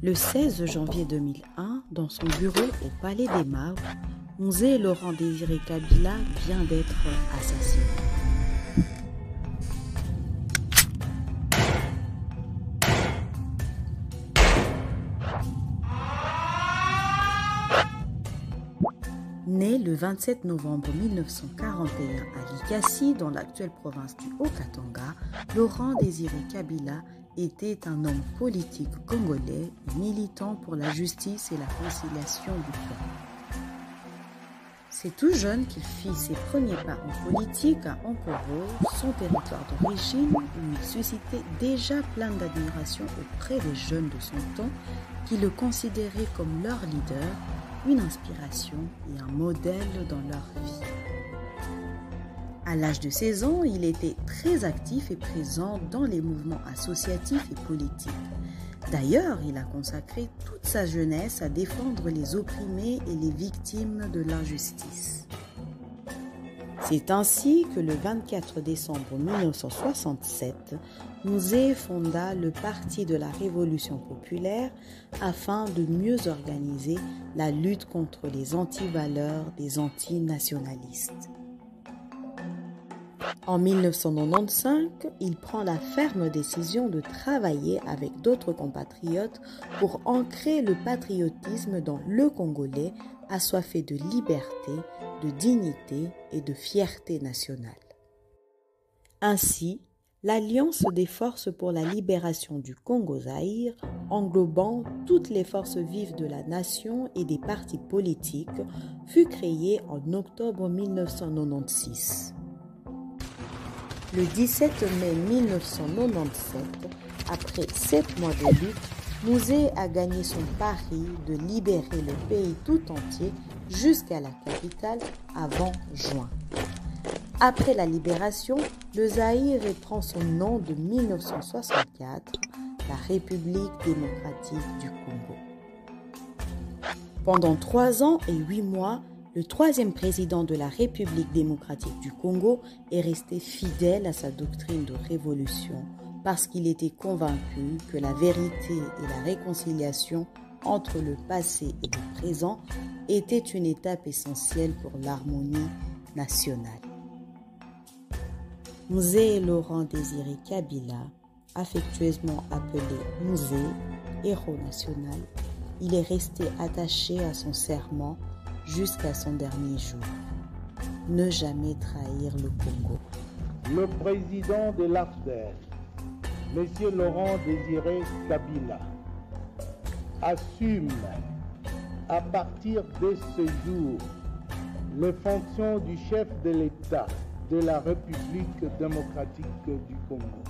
Le 16 janvier 2001, dans son bureau au Palais des Marbres, Mzee Laurent Désiré Kabila vient d'être assassiné. Né le 27 novembre 1941 à Likassi, dans l'actuelle province du Haut-Katanga, Laurent Désiré Kabila était un homme politique congolais, militant pour la justice et la conciliation du peuple. C'est tout jeune qu'il fit ses premiers pas en politique à Ankoro, son territoire d'origine, où il suscitait déjà plein d'admiration auprès des jeunes de son temps qui le considéraient comme leur leader, une inspiration et un modèle dans leur vie. À l'âge de 16 ans, il était très actif et présent dans les mouvements associatifs et politiques. D'ailleurs, il a consacré toute sa jeunesse à défendre les opprimés et les victimes de l'injustice. C'est ainsi que le 24 décembre 1967, Mzee fonda le Parti de la Révolution populaire afin de mieux organiser la lutte contre les antivaleurs des antinationalistes. En 1995, il prend la ferme décision de travailler avec d'autres compatriotes pour ancrer le patriotisme dans le Congolais assoiffé de liberté, de dignité et de fierté nationale. Ainsi, l'Alliance des forces pour la libération du Congo-Zaïre, englobant toutes les forces vives de la nation et des partis politiques, fut créée en octobre 1996. Le 17 mai 1997, après 7 mois de lutte, Mzee a gagné son pari de libérer le pays tout entier jusqu'à la capitale avant juin. Après la libération, le Zaïre reprend son nom de 1964, la République démocratique du Congo. Pendant 3 ans et 8 mois, le 3e président de la République démocratique du Congo est resté fidèle à sa doctrine de révolution parce qu'il était convaincu que la vérité et la réconciliation entre le passé et le présent étaient une étape essentielle pour l'harmonie nationale. Mzee Laurent Désiré Kabila, affectueusement appelé Mzee, héros national, il est resté attaché à son serment jusqu'à son dernier jour. Ne jamais trahir le Congo. Le président de l'AFDEL, M. Laurent Désiré Kabila, assume à partir de ce jour les fonctions du chef de l'État de la République démocratique du Congo.